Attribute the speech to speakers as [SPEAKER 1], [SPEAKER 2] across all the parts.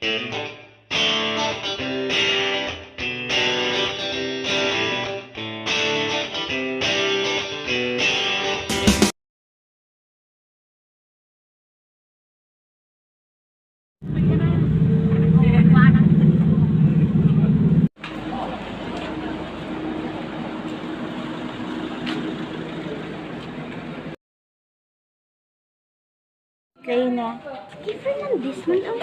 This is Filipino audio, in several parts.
[SPEAKER 1] Kayo na.
[SPEAKER 2] Kay Fernandez man ang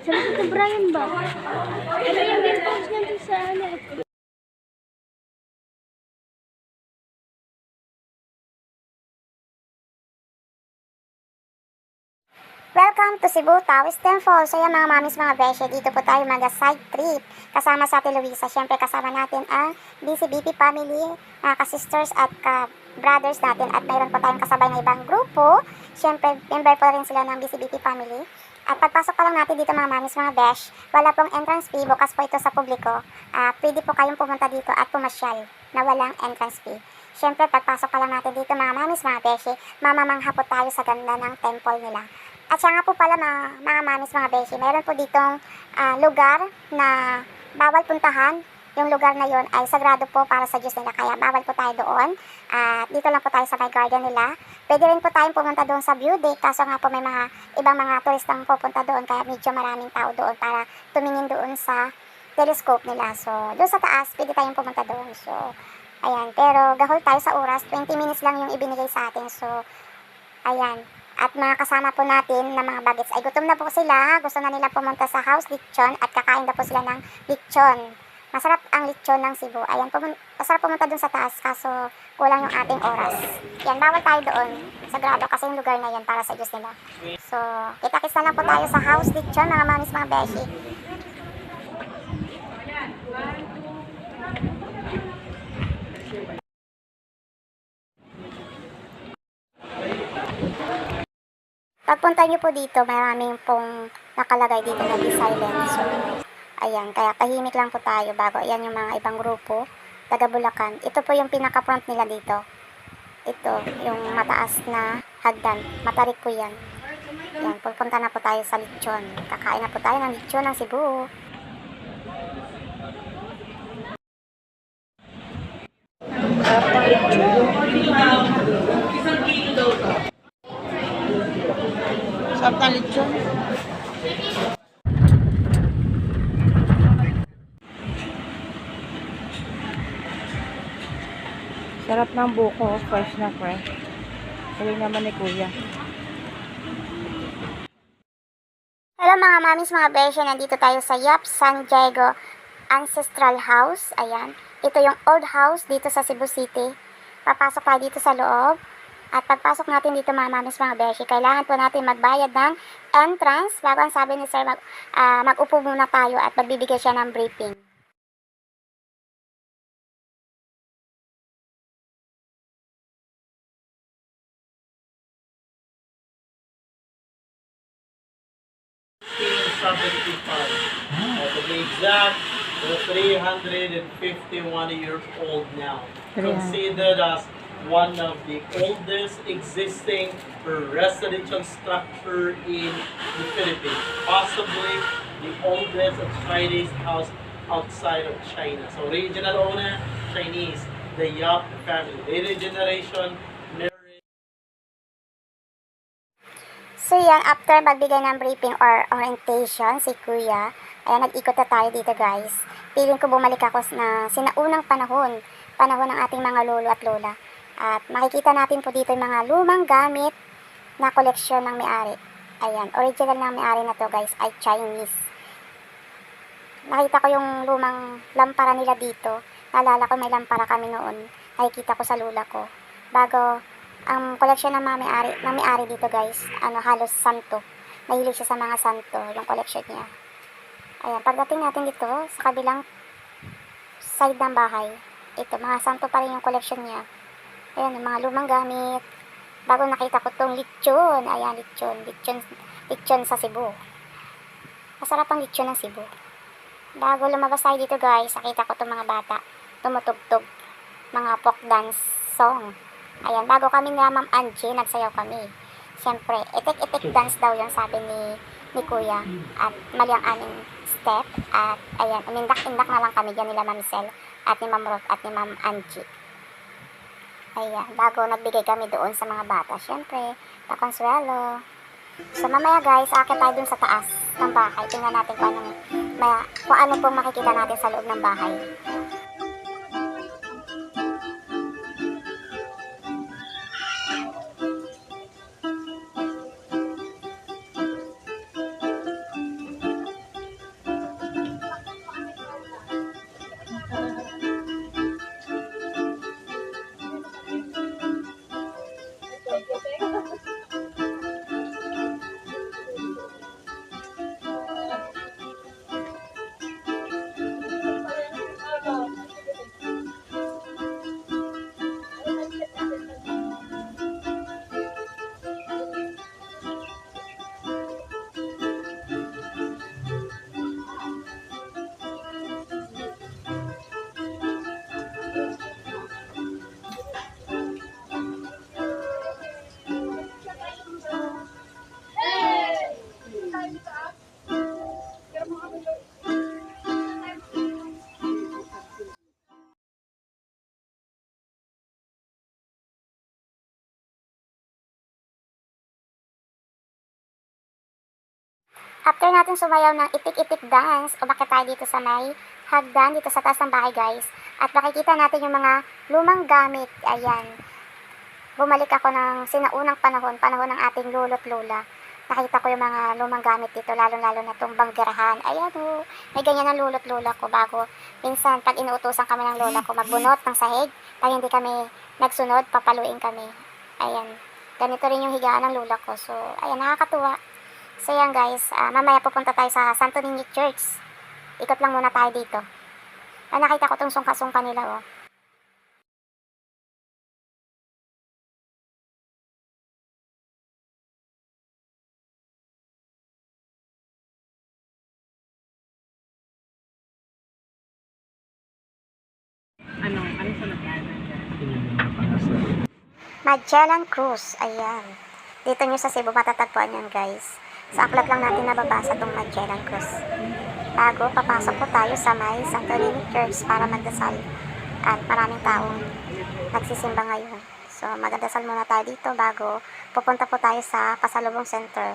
[SPEAKER 2] sa likod ni Brian ba? Ano yung post niya doon sa ano?
[SPEAKER 3] Welcome to Cebu, Taoist Temple. So yan mga mamis, mga beshe, dito po tayo mag-side trip. Kasama sa Ate Luisa. Siyempre kasama natin ang BCBP family, ka-sisters at ka-brothers natin. At mayroon po tayong kasabay na ibang grupo. Siyempre, member po rin sila ng BCBP family. At pagpasok pa lang natin dito mga mamis, mga besh, wala pong entrance fee. Bukas po ito sa publiko. Pwede po kayong pumunta dito at pumasyal na walang entrance fee. Siyempre, pagpasok pa lang natin dito mga mamis, mga beshe, mamamangha po tayo sa ganda ng temple nila. At siya nga po pala mga mamis, mga beshi, mayroon po ditong lugar na bawal puntahan. Yung lugar na yon ay sagrado po para sa Diyos nila, kaya bawal po tayo doon. Dito lang po tayo sa may garden nila. Pwede rin po tayong pumunta doon sa view deck, kaso nga po may mga ibang mga turistang pupunta doon, kaya medyo maraming tao doon para tumingin doon sa telescope nila. So, doon sa taas, pwede tayong pumunta doon. So, ayan. Pero gahol tayo sa oras, 20 minutes lang yung ibinigay sa atin. So, ayan. At mga kasama po natin na mga bagets ay gutom na po sila. Gusto na nila pumunta sa house lechon at kakain na po sila ng lechon. Masarap ang lechon ng Cebu. Ayan, masarap pumunta dun sa taas kaso kulang yung ating oras. Yan, bawal tayo doon. Sagrado kasi yung lugar na yan para sa Diyos nila. So, kita-kits na lang po tayo sa house lechon mga mamis, mga beshi. Pagpunta nyo po dito, maraming pong nakalagay dito na be silent. So, ayan, kaya tahimik lang po tayo bago. Ayan yung mga ibang grupo, taga Bulacan. Ito po yung pinaka-front nila dito. Ito, yung mataas na hagdan. Matarik po yan. Ayan, pupunta na po tayo sa lechon. Kakain na po tayo ng lechon ng Cebu.
[SPEAKER 1] Sarap na lechon. Sarap ng buko, fresh na fresh. Galing naman ni Kuya.
[SPEAKER 3] Hello mga mamis, mga besyo, nandito tayo sa Yap San Diego Ancestral House. Ayan, ito yung old house dito sa Cebu City. Papasok tayo dito sa loob. At pagpasok natin dito mga mamis, mga beshi, kailangan po natin magbayad ng entrance. Bago ang sabi ni sir, mag-upo muna tayo at magbibigay siya ng briefing.
[SPEAKER 4] To be exact, they're 351 years old now. Considered as one of the oldest existing residential structure in the Philippines. Possibly the oldest Chinese house outside of China. So original owner, Chinese, the Yap family. Later generation,
[SPEAKER 3] So yan, after magbigay ng briefing or orientation si Kuya, ayan, nag-ikot na tayo dito guys. Feeling ko bumalik ako na sinaunang panahon ng ating mga lolo at lola. At makikita natin po dito yung mga lumang gamit na koleksyon ng may-ari. Ayan, original ng may-ari na to guys ay Chinese. Nakita ko yung lumang lampara nila dito. Naalala ko may lampara kami noon. Nakikita ko sa lula ko. Bago ang koleksyon ng may-ari dito guys, halos santo. Mahilig siya sa mga santo, yung koleksyon niya. Ayan, pagdating natin dito sa kabilang side ng bahay, ito, mga santo pa rin yung koleksyon niya. Ayan, yung mga lumang gamit. Bago nakita ko tong lechon. Ayan, lechon sa Cebu. Masarap ang lechon ng Cebu. Bago lumabas tayo dito guys, nakita ko tong mga bata tumutugtog, mga folk dance song. Ayan, bago kami na Ma'am Angie, nagsayaw kami. Siyempre, etek-etek dance daw yun, sabi ni ni Kuya. At mali ang aming step. At ayan, umindak-indak na lang kami dyan nila Ma'am Sel at ni Ma'am Rock at ni Ma'am Angie. Ayan, bago nagbigay kami doon sa mga bata. Siyempre, pakonsuelo. So mamaya guys, akit tayo dun sa taas ng bahay. Tingnan natin kung ano pong makikita natin sa loob ng bahay. After natin sumayaw ng itik-itik dance, umakyat tayo dito sa may hagdan, dito sa taas ng bahay guys. At makikita natin yung mga lumang gamit. Ayan. Bumalik ako ng sinaunang panahon ng ating lolo't lola. Nakita ko yung mga lumang gamit dito, lalo-lalo na itong banggerahan. Ayan o, may ganyan ang lolo't lola ko bago. Minsan, pag inuutosan kami ng lola ko, magbunot ng sahig. Pag hindi kami nagsunod, papaluin kami. Ayan. Ganito rin yung higaan ng lola ko. So, ayan, nakakatuwa. So yan guys, mamaya pupunta tayo sa Santo Niño Church. Ikot lang muna tayo dito. Nakita ko itong sungka-sungka nila oh.
[SPEAKER 1] Ano sunod tayo?
[SPEAKER 3] Magellan Cruz, ayan. Dito nyo sa Cebu matatagpuan yan guys. Sa aklat lang natin nababasa itong Magellan Cruz. Bago, papasok po tayo sa may Santo Niño Church para magdasal. At maraming taong nagsisimba ngayon. So, magdasal muna tayo dito bago pupunta po tayo sa Pasalubong Center.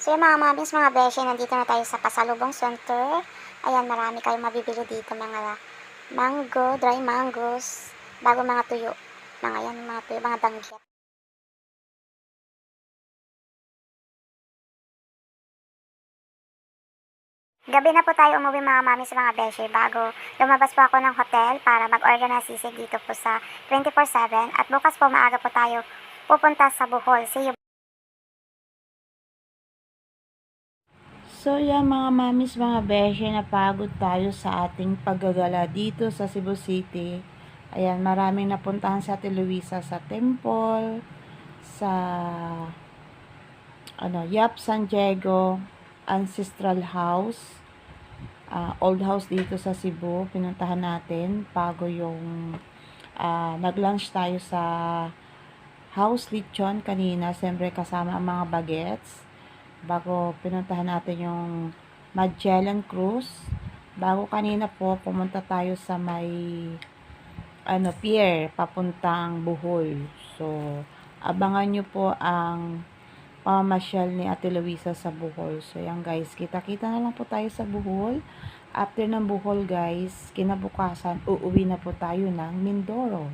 [SPEAKER 3] So yung mga mamis, mga beshi, nandito na tayo sa Pasalubong Center. Ayan, marami kayong mabibili dito. Mga mango, dry mangoes, bago mga tuyo. Mga tuyo, mga danggit. Gabi na po tayo umuwi mga mamis, mga beshi. Bago lumabas po ako ng hotel para mag-order ng sisig dito po sa 24/7. At bukas po maaga po tayo pupunta sa Bohol. See you.
[SPEAKER 1] So yan mga mamis, mga beshi, napagod tayo sa ating paggagala dito sa Cebu City. Ayan, maraming napuntahan sa Ate Luisa sa temple, sa Yap San Diego Ancestral House, old house dito sa Cebu. Pinuntahan natin bago yung nag-lunch tayo sa House Lechon kanina, siyempre kasama ang mga bagets. Bago pinuntahan natin yung Magellan Cruz. Bago kanina po, pumunta tayo sa may pier, papuntang Bohol. So, abangan nyo po ang pamamasyal ni Ate Luisa sa Bohol. So, yan guys, kita-kita na lang po tayo sa Bohol. After ng Bohol guys, kinabukasan, uuwi na po tayo ng Mindoro.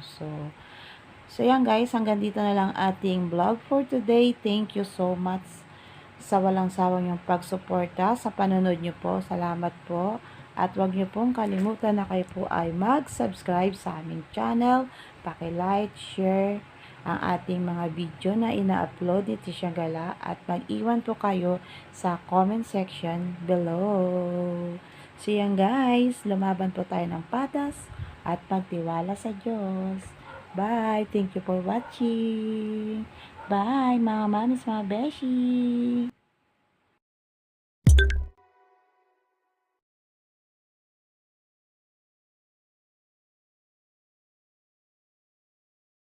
[SPEAKER 1] So yan guys, hanggang dito na lang ating vlog for today. Thank you so much sa walang sawang yung pagsuporta sa panonood nyo po. Salamat po. At huwag nyo pong kalimutan na kayo po ay mag-subscribe sa aming channel. Paki-like, share, ang ating mga video na ina-upload ni Tisha Gala at mag-iwan po kayo sa comment section below. So yan guys, lumaban po tayo ng patas at magtiwala sa Diyos. Bye! Thank you for watching! Bye mga mamis, mga beshi!